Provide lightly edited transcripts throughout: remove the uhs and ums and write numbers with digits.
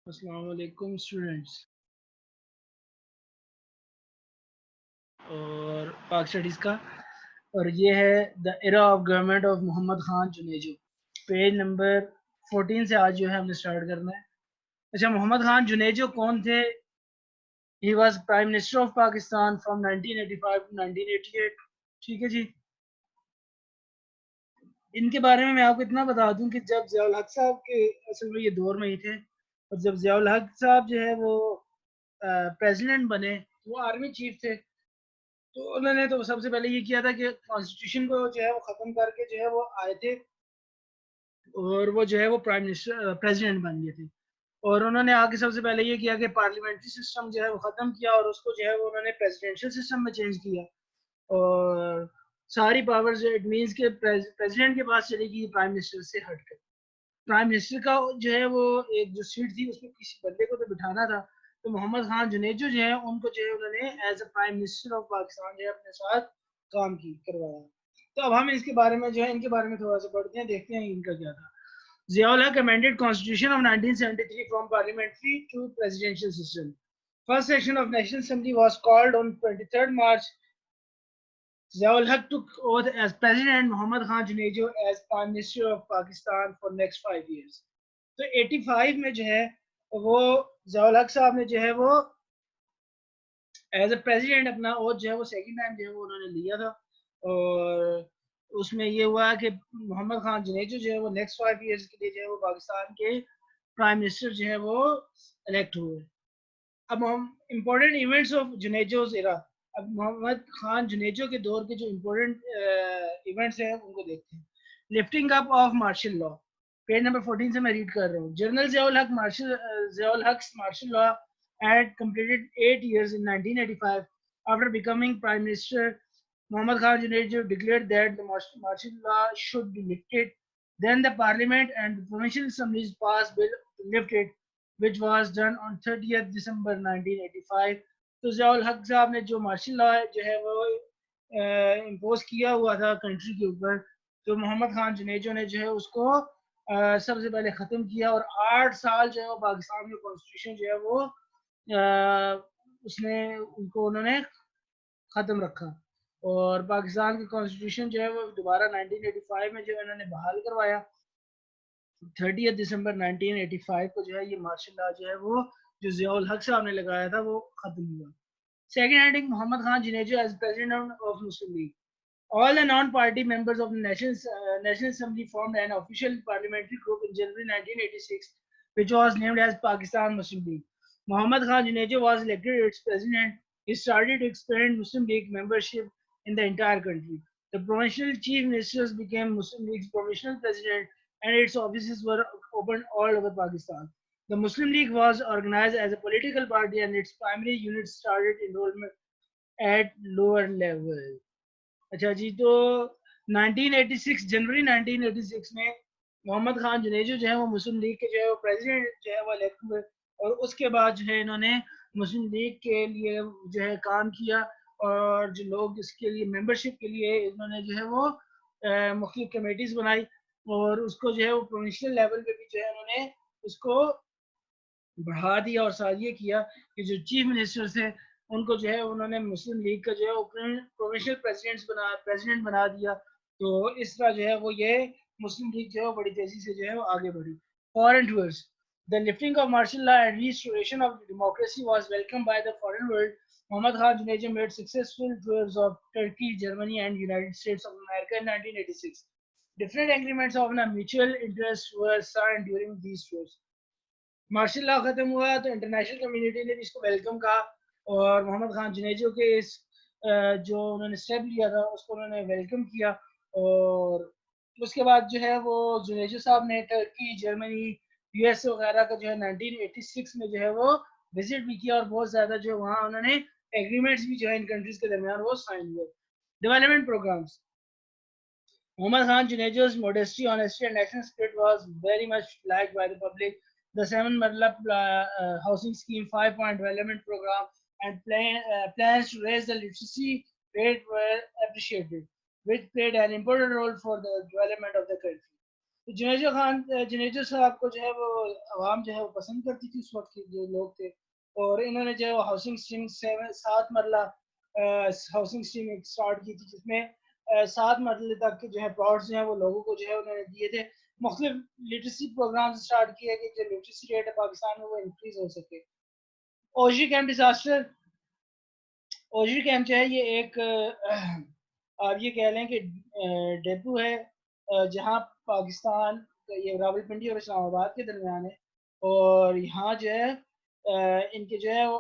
अस्सलाम वालेकुम स्टूडेंट्स। और पाक स्टडीज़ का, और ये है the era of government of Mohammad Khan Junejo. Page number 14 से आज जो है हमने स्टार्ट करना है। अच्छा, मोहम्मद खान जुनेजो कौन थे? He was prime minister of Pakistan from 1985 to 1988। ठीक है जी। इनके बारे में मैं आपको इतना बता दूं कि जब ज़ियाउल हक साहब के असल में ये दौर में ही थे, और जब ज़ियाउल हक साहब जो है वो प्रेसिडेंट बने, वो आर्मी चीफ थे। तो उन्होंने तो सबसे पहले ये किया था कि कॉन्स्टिट्यूशन को जो है वो ख़त्म करके जो है वो आए थे, और वो जो है वो प्राइम मिनिस्टर प्रेसिडेंट बन गए थे। और उन्होंने आके सबसे पहले ये किया कि पार्लियामेंट्री सिस्टम जो है वो ख़त्म किया, और उसको जो है वो उन्होंने प्रेसिडेंशियल सिस्टम में चेंज किया। और सारी पावर्स इट मीन्स के प्रेसिडेंट के पास चली गई, प्राइम मिनिस्टर से हट कर। प्राइम मिनिस्टर का जो है वो एक जो सीट थी उसमें किसी बंदे को तो बिठाना था। तो मोहम्मद खान जुनेजो जो है उनको जो है उन्होंने as a prime minister of Pakistan जो है अपने साथ काम की करवाया। तो अब हम इसके बारे में जो है इनके बारे में थोड़ा सा पढ़ते हैं, देखते हैं इनका क्या था। Ziaul Haq amended Constitution of 1973 from parliamentary to presidential system. First session of National Assembly was called on 23rd March. Ziaul Haq took oath as President, Muhammad Khan Junejo as Prime Minister of Pakistan for next 5 years. तो 85 में जो है वो ज़ियाउल हक साहब ने जो है वो एज अ प्रेसिडेंट अपना ओथ जो है वो सेकंड टाइम जो है वो उन्होंने लिया था। और उसमें ये हुआ कि मोहम्मद खान जुनेजो जो है वो नेक्स्ट 5 इयर्स के लिए जो है वो पाकिस्तान के प्राइम मिनिस्टर जो है वो इलेक्ट हुए। अब हम इम्पोर्टेंट इवेंट्स ऑफ जुनेजोस एरा, अब मोहम्मद खान जुनेजो के दौर के जो इम्पोर्टेंट इवेंट्स हैं उनको देखते हैं। Lifting up of martial law, page number 14 से मैं रीड कर रहा हूँ। जनरल ज़ियाउल हक martial law had completed 8 years in 1985. After becoming prime minister, Muhammad Khan Junaid declared that the martial law should be lifted. Then the parliament and the provincial assemblies passed bill to lift it, which was done on 30th December 1985. तो ज़ियाउल हक साहब ने जो martial law जो है वो impose किया हुआ था कंट्री के ऊपर, तो मोहम्मद खान जुनेजो ने जो है उसको सबसे पहले ख़त्म किया। और 8 साल जो है वो पाकिस्तान में कॉन्स्टिट्यूशन जो है वो उसने उनको उन्होंने ख़त्म रखा। और पाकिस्तान का कॉन्स्टिट्यूशन जो है वो दोबारा 1985 में जो है इन्होंने बहाल करवाया। 30 दिसंबर 1985 को जो है ये मार्शल लॉ जो है वो जो ज़ियाउल हक साहब ने लगाया था वो ख़त्म हुआ। Second adding Muhammad Khan Junejo as president of Muslim League. All the non-party members of the National Assembly formed an official parliamentary group in January 1986, which was named as Pakistan Muslim League. Muhammad Khan Junejo was elected its president. He started to expand Muslim League membership in the entire country. The provincial chief ministers became Muslim League's provisional president, and its offices were opened all over Pakistan. The Muslim League was organized as a political party, and its primary units started enrollment at lower level. अच्छा जी, तो 1986 जनवरी 1986 में मोहम्मद खान जुनेजो जो है वो मुस्लिम league के जो है वो प्रेसिडेंट जो है वो इलेक्ट हुए। और उसके बाद जो है इन्होंने मुस्लिम लीग के लिए जो है काम किया, और जो लोग इसके लिए मेंबरशिप के लिए इन्होंने जो है वो मुख्तलिफ कमेटीज़ बनाई। और उसको जो है वो प्रोविंशियल लेवल पे भी जो है उन्होंने उसको बढ़ा दिया। और साथ ये किया कि जो चीफ मिनिस्टर थे उनको जो है उन्होंने मुस्लिम लीग का जो है प्रोविंशियल प्रेसिडेंट बना दिया। तो इस तरह जो है वो ये मुस्लिम लीग जो है बड़ी तेजी से जो है वो आगे बढ़ी। Foreign tours, the lifting of martial law and restoration of democracy was welcomed by the foreign world. Muhammad Khan Junaid made successful tours of Turkey, Germany, and United States of America in 1986. Different agreements of mutual interest were signed during these tours. Martial law खत्म हुआ तो international community ने भी इसको welcome कहा, और मोहम्मद खान जुनेजो के इस जो उन्होंने स्टेप लिया था उसको उन्होंने वेलकम किया। और उसके बाद जो है वो जुनेजो साहब ने टर्की, जर्मनी, यूएस वगैरह का जो है 1986 में जो है वो विजिट भी किया, और बहुत ज़्यादा जो है वहाँ उन्होंने एग्रीमेंट्स भी जो है इन कंट्रीज के दरमियान वो साइन हुए। Development programmes, Muhammad Khan Junaid's modesty, honesty, and national spirit was very much liked by the public. The Seven Marla housing scheme, 5 point development program, and plans to raise the literacy rate were appreciated, which played an important role for the development of the country. Junejo साहब को जो है वो आवाम जो है वो पसंद करती थी उस वक्त के जो लोग थे, और इन्होंने जो है वो हाउसिंग स्कीम 7 मरला हाउसिंग स्कीम स्टार्ट की थी, जिसमें 7 मरले तक के जो है प्लॉट्स जो है वो लोगों को जो है उन्होंने दिए थे। मुख्तलिफ लिटरेसी प्रोग्राम स्टार्ट किए कि जो लिटरेसी रेट है पाकिस्तान में वो इंक्रीज हो सके। ओशी कैंप डिजास्टर, ओशी कैंप जो है ये एक आप ये कह लें कि डेपू है, जहाँ पाकिस्तान ये रावलपिंडी और इस्लामाबाद के दरमियान है, और यहाँ जो है इनके जो है वो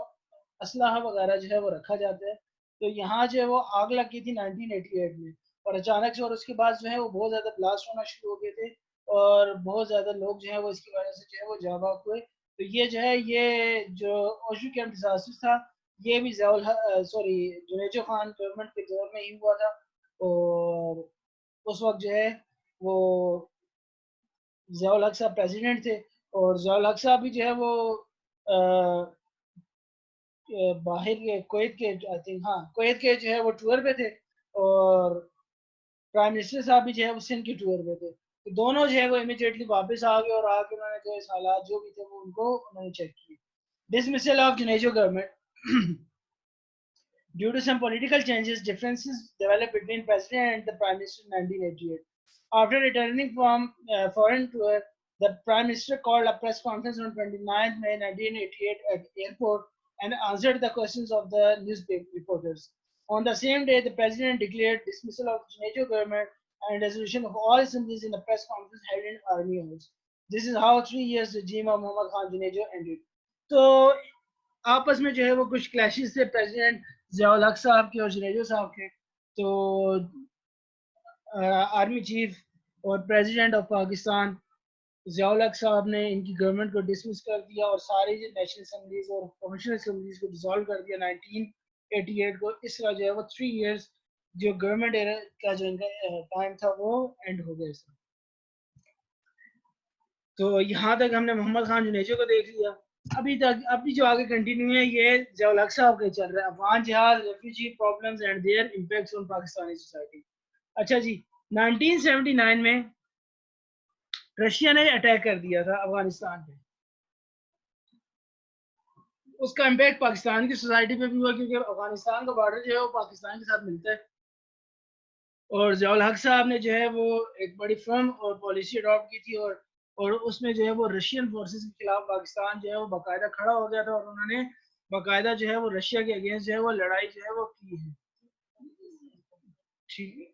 असलहा वगैरह जो है वो रखा जाता है। तो यहाँ जो है वो आग लगी थी 1988 में, और अचानक से, और उसके बाद जो है वो बहुत ज़्यादा ब्लास्ट होना शुरू हो गए थे, और बहुत ज़्यादा लोग जो है वो इसकी वजह से जो है वो जाँ बाक हुए। तो ये जो है ये जो ओशू कैंप डिजास्टर था, ये भी सॉरी जुनेजो खान गवर्नमेंट के दौर में ही हुआ था, और उस वक्त जो है वो ज़ियाउल हक साहब प्रेसिडेंट थे, और ज़ियाउल हक साहब भी जो है वो बाहर के कुवैत के आई थिंक, हाँ कुवैत के जो है वो टूर पे थे, और प्राइम मिनिस्टर साहब भी जो है वो सिंध की टूर पे थे। तो दोनों जो है वो इमीडिएटली वापस आ गए, और आके उन्होंने जो इस हालात जो भी थे वो उनको उन्होंने चेक किए। Dismissal of Junejo government. Due to some political changes, differences developed between President and the Prime Minister in 1988. After returning from foreign tour, the Prime Minister called a press conference on 29 May 1988 at airport and answered the questions of the newspaper reporters. On the same day, the President declared dismissal of Junejo government and resolution of all assemblies in a press conference held in Army House. This is how 3 years regime of Muhammad Khan Junejo ended. तो आपस में जो है वो कुछ clashes थे president Ziaul हक साहब के और जुनेजो साहब के। तो आर्मी चीफ और प्रेसिडेंट ऑफ पाकिस्तान ज़ियाउल हक साहब ने इनकी गवर्नमेंट को डिसमिस कर दिया, और सारी जो नेशनल असम्बलीज और प्रोविंशियल असम्बलीज को डिसॉल्व कर दिया 1988 को। इस तरह जो है वो 3 इयर्स जो गवर्नमेंट का जो टाइम था वो एंड हो गया। तो यहाँ तक हमने मोहम्मद खान जुनेजो को देख लिया। अभी जो आगे कंटिन्यू है ये ज़ियाउल हक साहब का चल रहा है, Afghan jihad, refugee problems and their impacts on Pakistani society. अच्छा जी, 1979 में रशिया ने अटैक कर दिया था अफगानिस्तान पे। उसका इम्पैक्ट पाकिस्तान की सोसाइटी पे भी हुआ, क्योंकि अफगानिस्तान का बॉर्डर जो है वो पाकिस्तान के साथ मिलता है, और ज़ियाउल हक साहब ने जो है वो एक बड़ी फर्म और पॉलिसी अडॉप्ट की थी, और उसमें जो है वो रशियन फोर्सेस के खिलाफ पाकिस्तान जो है वो बाकायदा खड़ा हो गया था, और उन्होंने बाकायदा जो है वो रशिया के अगेंस्ट जो है वो लड़ाई जो है वो की है। ठीक है,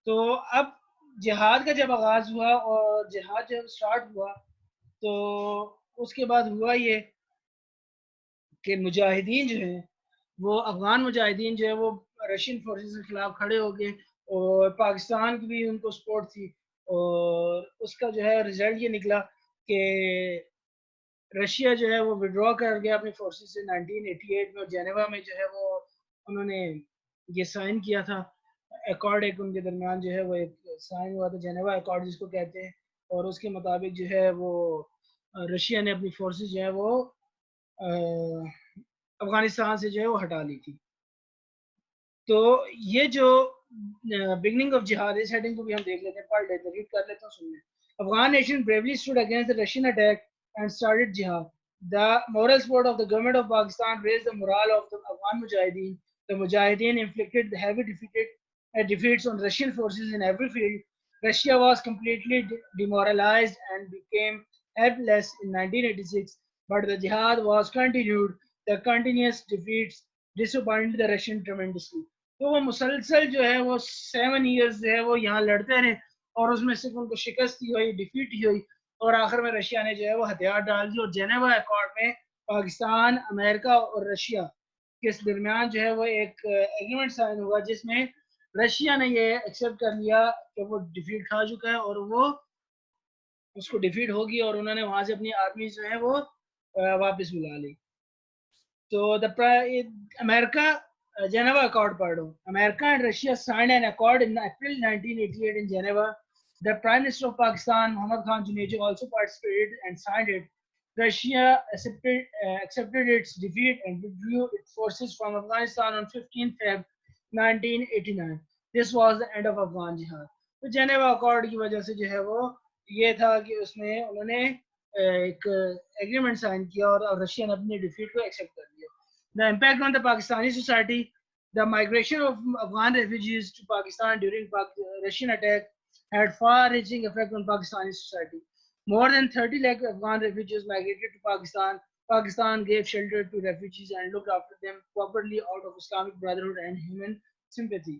तो अब जिहाद का जब आगाज हुआ और जिहाद जब स्टार्ट हुआ, तो उसके बाद हुआ ये कि मुजाहिदीन जो है वो अफगान मुजाहिदीन जो है वो रशियन फोर्सेस के खिलाफ खड़े हो गए, और पाकिस्तान की भी उनको सपोर्ट थी, और उसका जो है रिजल्ट ये निकला कि रशिया जो है वो विड्रॉ कर गया अपनी फोर्सेस से 1988 में, और जेनेवा में जो है वो उन्होंने ये साइन किया था अकॉर्ड, एक उनके दरमियान जो है वो एक साइन हुआ था जेनेवा अकॉर्ड जिसको कहते हैं, और उसके मुताबिक जो है वो रशिया ने अपनी फोर्सेस जो है वो अफगानिस्तान से जो है वो हटा ली थी। तो ये जो बिगनिंग ऑफ जिहाद, इस हेडिंग को भी हम देख लेते हैं, पढ़ लेते हैं, रीड कर लेते हैं, सुन लें। Afghan nation bravely stood against the Russian attack and started jihad. The moral support of the government of Pakistan raised the morale of the Afghan Mujahideen. The Mujahideen inflicted heavy defeats on Russian forces in every field. Russia was completely demoralized and became helpless in 1986, but the jihad was continued. The continuous defeats disappointed the Russian tremendously. तो वो मुसलसल जो है वो 7 years जो है वो यहाँ लड़ते रहे, और उसमें सिर्फ उनको शिकस्त ही हुई, डिफीट ही हुई, और आखिर में रशिया ने जो है वो हथियार डाल दिए, और जेनेवा अकॉर्ड में पाकिस्तान, अमेरिका और रशिया के दरमियान जो है वो एक एग्रीमेंट साइन हुआ, जिसमें रशिया ने ये एक्सेप्ट कर लिया कि वो डिफीट खा चुका है, और वो उसको डिफीट होगी, और उन्होंने वहां से अपनी आर्मी जो है वो वापस बुला ली। So the America Geneva Accord, pardon. America and Russia signed an accord in April 1988 in Geneva. The Prime Minister of Pakistan, Muhammad Khan Junaid, also participated and signed it. Russia accepted its defeat and withdrew its forces from Afghanistan on 15 Feb 1989. This was the end of Afghan Jihad. तो Geneva accord की वजह से जो है वो ये था कि उसमें उन्होंने एक एग्रीमेंट साइन किया और रशिया ने अपनी डिफीट को एक्सेप्ट कर लिया. The impact on the Pakistani society. The migration of Afghan refugees to Pakistan during Russian attack had far-reaching effect on Pakistani society. More than 30 lakh Afghan refugees migrated to Pakistan. Pakistan gave shelter to refugees and looked after them properly out of Islamic Brotherhood and human sympathy.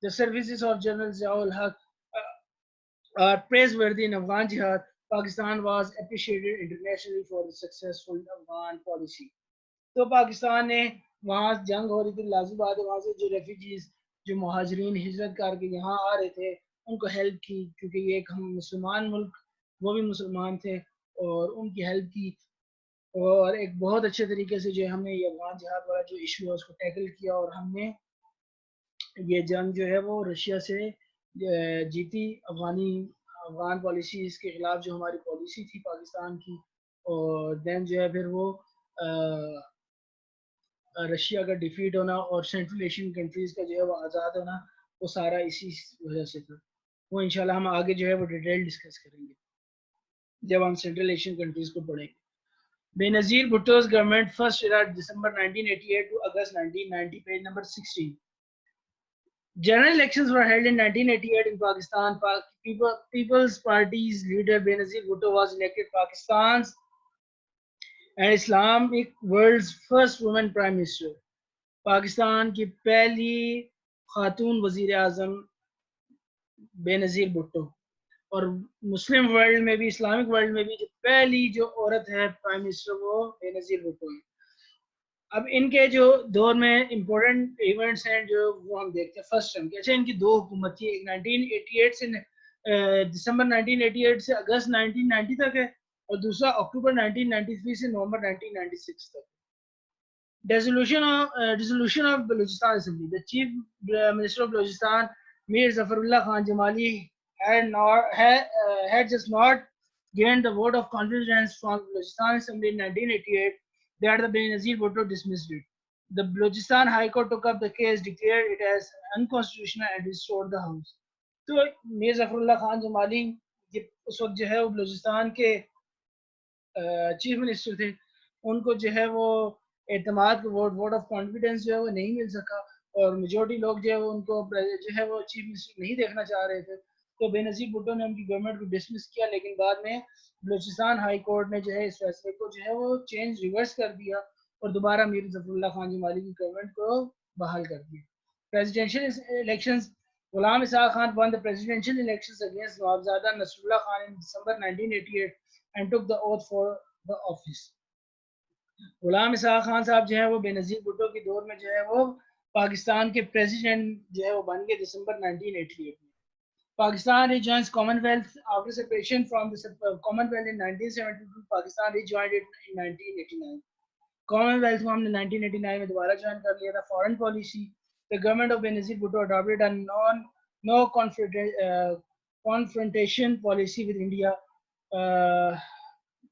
The services of General Ziaul Haq are praiseworthy in Afghan jihad. Pakistan was appreciated internationally for the successful Afghan policy. तो पाकिस्तान ने वहाँ जंग हो रही थी, लाजमी बात है वहाँ से जो रेफ्यूजीज जो महाजरीन हिजरत करके यहाँ आ रहे थे उनको हेल्प की, क्योंकि ये एक हम मुसलमान मुल्क, वो भी मुसलमान थे और उनकी हेल्प की. और एक बहुत अच्छे तरीके से जो हमने ये अफगान जिहाद वाला जो इशू है उसको टैकल किया और हमने ये जंग जो है वो रशिया से जीती. अफगान पॉलिसीज के खिलाफ जो हमारी पॉलिसी थी पाकिस्तान की, और देन जो है फिर वो रशिया का डिफीट होना और सेंट्रल एशियन कंट्रीज का जो है वो आज़ाद होना, वो सारा इसी वजह से था. वो इंशाल्लाह हम आगे जो है वो डिटेल डिस्कस करेंगे जब हम सेंट्रल एशियन कंट्रीज को पढ़ेंगे. Benazir भुट्टो's government first era December 1988 to August 1990, page number 16. General elections were held in 1988 in Pakistan. People's Party's leader Benazir Bhutto was elected Pakistan's and Islamic world's first woman prime minister. Pakistan की पहली खातून वजीर आजम बेनजीर भुट्टो, और मुस्लिम world में भी, Islamic world में भी जो पहली जो औरत है प्राइम मिनिस्टर वो बेनजीर भुट्टो है. अब इनके जो दौर में इम्पोर्टेंट इवेंट्स हैं जो वो हम देखते हैं. फर्स्ट टर्म, अच्छा इनकी दो हुकूमत थी, एक 1988 से दिसंबर 1988 से अगस्त 1990 तक है, और दूसरा अक्टूबर 1993 से नवंबर 1996 तक. Dissolution of Balochistan Assembly. The Chief Minister of Balochistan, Mir Zafarullah Khan Jamali, had just not gained the vote of confidence from Balochistan Assembly in 1988 that the Benazir Bhutto dismissed it. The Balochistan High Court took up the case, declared it as unconstitutional and restored the house. तो मीर जफरुल्लाह खान जमाली उस वक्त जो है वो बलूचिस्तान के chief minister थे, उनको जो है वो एतमाद वोट ऑफ कॉन्फिडेंस जो है वो नहीं मिल सका, और मेजोरिटी लोग जो है वो उनको जो है वो चीफ मिनिस्टर नहीं देखना चाह रहे थे. तो बेनजीर भुट्टो ने उनकी गवर्नमेंट को डिसमिस किया, लेकिन बाद में बलूचिस्तान हाई कोर्ट ने जो है इस फैसले को जो है वो चेंज रिवर्स कर दिया और दोबारा मीर जफरुल्लाह खान जमाली की गवर्नमेंट को बहाल कर दिया. Presidential elections. Ghulam Ishaq Khan won the presidential elections against Nawabzada Nasrullah Khan in December 1988 and took the oath for the office. गुलाम इसहाक खान साहब जो है वो बेनजीर भुट्टो के दौर में जो है वो पाकिस्तान के प्रेसिडेंट जो है वो बन गए दिसंबर 1988 में. Pakistan rejoins Commonwealth after separation from the Commonwealth in 1972. Pakistan rejoined it in 1989. Commonwealth को हमने 1989 में दोबारा ज्वाइन कर लिया था. Foreign policy. The government of Benazir Bhutto adopted a no confrontation policy with India.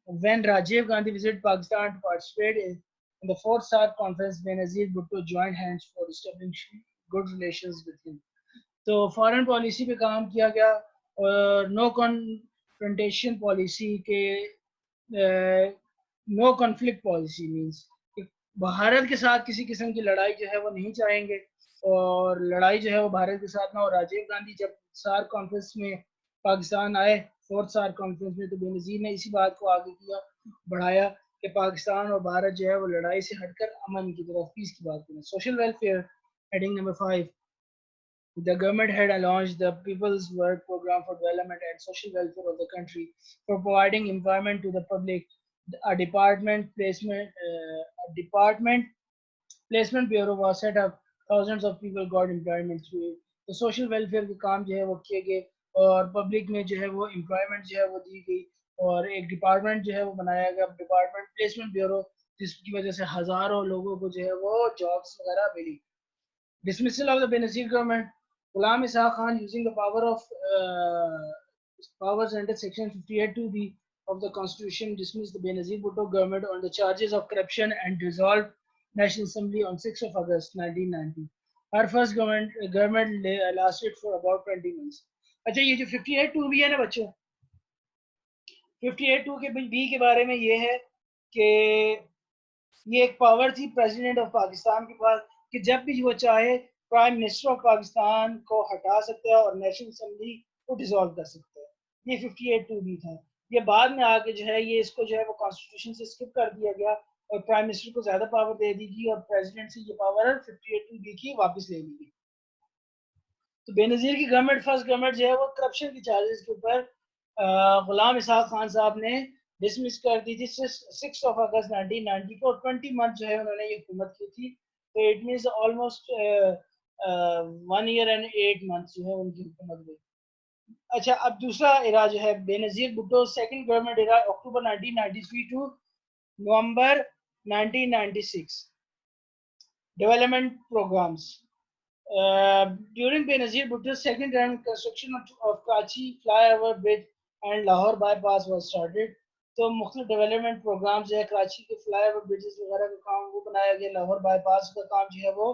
When Rajiv Gandhi visited Pakistan to participate in the fourth SAARC conference, Benazir Bhutto joined hands for establishing good relations with him. तो foreign policy पे काम किया गया और no confrontation policy के no conflict policy means Bharat के साथ किसी किस्म की लड़ाई जो है वो नहीं चाहेंगे, और लड़ाई जो है वो भारत के साथ ना हो. राजीव गांधी जब सार्क कॉन्फ्रेंस में पाकिस्तान आए, फोर्थ सार्क कॉन्फ्रेंस में, तो बेनजीर ने इसी बात को आगे किया, बढ़ाया कि पाकिस्तान और भारत जो है वो लड़ाई से हटकर अमन की तरफ, पीस की बात करें. Social welfare, heading number 5. The government had launched the People's Work Program for Development and Social Welfare of the country for providing employment to the public. A department placement bureau was set up. Thousands of people got employment through it. तो social welfare के काम जो है वो किए गए और public में जो है वो एम्प्लॉयमेंट जो है वो दी गई, और एक डिपार्टमेंट जो है वो बनाया गया, डिपार्टमेंट प्लेसमेंट ब्यूरो, जिसकी वजह से हजारों लोगों को जो है वो जॉब्स वगैरह मिली. Dismissal of the Benazir government. Ghulam Ishaq Khan, using the powers under Section 58(2)(b) of the Constitution, dismissed the Benazir Bhutto government on the charges of corruption and dissolved National Assembly on 6 of August 1990. Her first government lasted for about 20 months. अच्छा ये जो 58(2)(b है ना बच्चों, 58(2) के B के बारे में ये है कि ये एक पावर थी प्रेसिडेंट ऑफ पाकिस्तान के पास कि जब भी वो चाहे प्राइम मिनिस्टर ऑफ पाकिस्तान को हटा सकते हैं और नेशनल असेंबली को डिसॉल्व कर सकते हैं। ये 58(2) भी था। ये बाद में आके जो है ये इसको जो है वो कॉन्स्टिट्यूशन से स्किप कर दिया गया और प्राइम मिनिस्टर को ज्यादा पावर दे दी गई और प्रेसिडेंट से ये पावर 58(2) बी की वापस ले ली गई। तो बेनजीर की गवर्नमेंट, फर्स्ट गवर्नमेंट जो है वो करप्शन की चार्जेस के ऊपर गुलाम इसहाक खान साहब ने डिसमिस कर दी थी 6 अगस्त 1990 को, और 20 मंथ जो है उन्होंने ये हुकूमत की थी। तो it means almost 1 year and 8 month जो है उनकी हुकूमत गई। अच्छा, अब दूसरा इरा जो है Benazir Bhutto second government era, October 1993 to November 1996। Development programs during Benazir Bhutto's second term, construction of Karachi flyover bridge and Lahore bypass was started. तो मुख्तलिफ डेवलपमेंट प्रोग्राम जो है कराची के फ्लाईओवर ब्रिजेस वगैरह का काम वो बनाया गया, लाहौर बाईपास का काम जो है वो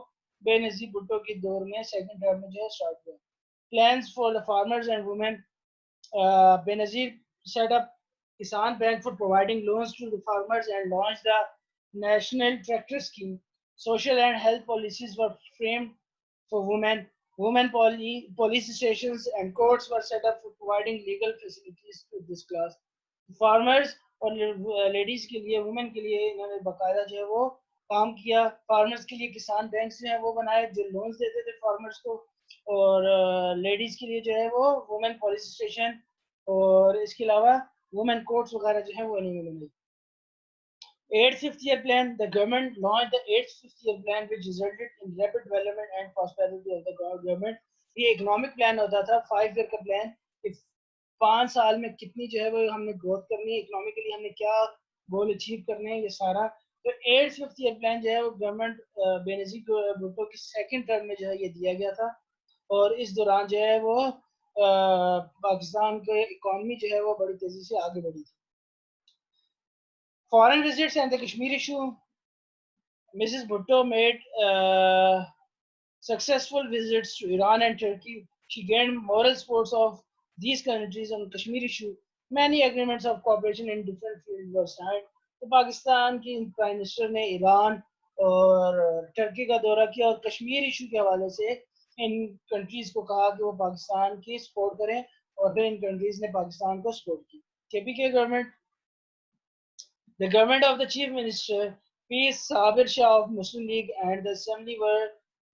बेनजीर भुट्टो के दौर में सेकंड टर्म में जो है स्टार्ट हुआ। Plans for the farmers and women, Benazir set up Kisan Bank for providing loans to the farmers and launch the national tractor scheme. Social and health policies were framed for women. Women police stations and courts were set up for providing legal facilities to this class. Farmers और ladies के लिए, women के लिए इन्होंने बाकायदा जो है वो काम किया। फार्मर्स के लिए किसान बैंक जो है वो बनाए जो लोन्स देते थे फार्मर्स को, और लेडीज के लिए जो है वो वुमेन पुलिस स्टेशन, और इसके अलावा वुमेन कोर्ट्स वगैरह जो है वो इन्होंने बनाई। 8th Fifth Year Plan, the government launched the 8th Fifth Year Plan, which resulted in rapid development and prosperity of the government. ये इकोनॉमिक प्लान होता था 5 ईयर का प्लान कि 5 साल में कितनी जो है वो हमने ग्रोथ करनी है, इकोनॉमिकली हमने क्या गोल अचीव करने हैं, ये सारा। तो 8th Fifth Year Plan जो है वो गवर्नमेंट बेनजीर भुट्टो की सेकंड टर्म में जो है ये दिया गया था, और इस दौरान जो है वो पाकिस्तान के इकोनॉमी जो है वो बड़ी तेजी से आगे बढ़ी थी। Foreign visits and the Kashmir issue. Mrs. Bhutto made successful visits to Iran and Turkey. She gained moral support of these countries on Kashmir issue. Many agreements of cooperation in different fields were signed. तो पाकिस्तान की prime minister ने Iran और Turkey का दौरा किया और Kashmir issue के हवाले से इन कंट्रीज को कहा कि वो पाकिस्तान की सपोर्ट करें, और फिर इन कंट्रीज ने पाकिस्तान को सपोर्ट की। KPK government, the government of the Chief Minister P. Sabir Shah of Muslim League and the Assembly were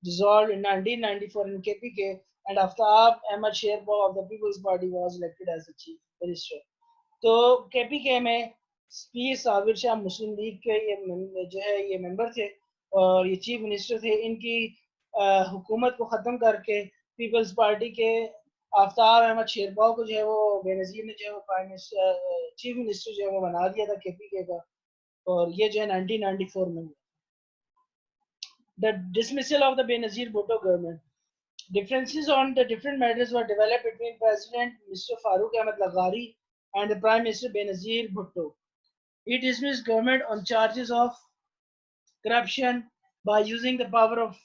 dissolved in 1994 in KPK, and Aftab Ahmad Sherpa of the People's Party was elected as the Chief Minister. तो KPK में P. Sabir Shah मुस्लिम league के ये जो है ये member थे और ये चीफ मिनिस्टर थे। इनकी हुकूमत को ख़त्म करके पीपल्स पार्टी के आफ्ताब अहमद शेरपाव को जो है वो बेनजीर ने जो है वो प्राइम मिनिस्टर चीफ मिनिस्टर जो है वो बना दिया था केपीके का, और ये जो है 1994 में हुआ। The dismissal of the Benazir Bhutto government. Differences on the different matters were developed between President Mr. Farooq Ahmad Laghari and the Prime Minister Benazir Bhutto. He dismissed government on charges of corruption by using the powers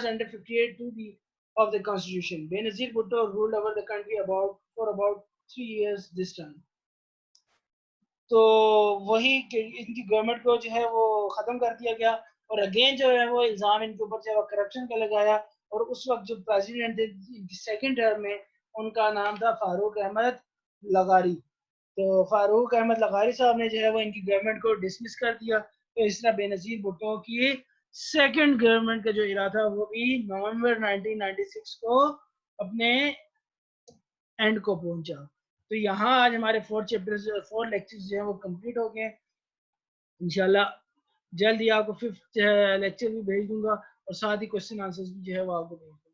under 58(2)(b of the Constitution. Benazir Bhutto ruled over the country for about 3 years this time. तो वही इनकी government को जो है वो ख़त्म कर दिया गया, और अगेन जो है वो इल्ज़ाम इनके ऊपर जो है करप्शन का लगाया, और उस वक्त जो प्रेसिडेंट थे सेकंड टर्म में उनका नाम था फारूक अहमद लगारी। तो फारूक अहमद लगारी साहब ने जो है वो इनकी गवर्नमेंट को डिसमिस कर दिया। तो इस तरह बेनजीर भुट्टो की सेकंड गवर्नमेंट का जो इरा था वो भी नवंबर 1996 को अपने एंड को पहुंचा। तो यहाँ आज हमारे 4 लेक्चर्स जो है वो कंप्लीट हो गए। इंशाल्लाह जल्द ही आपको 5th लेक्चर भी भेज दूंगा, और साथ ही क्वेश्चन आंसर्स भी जो है वो आपको भेज दूंगा।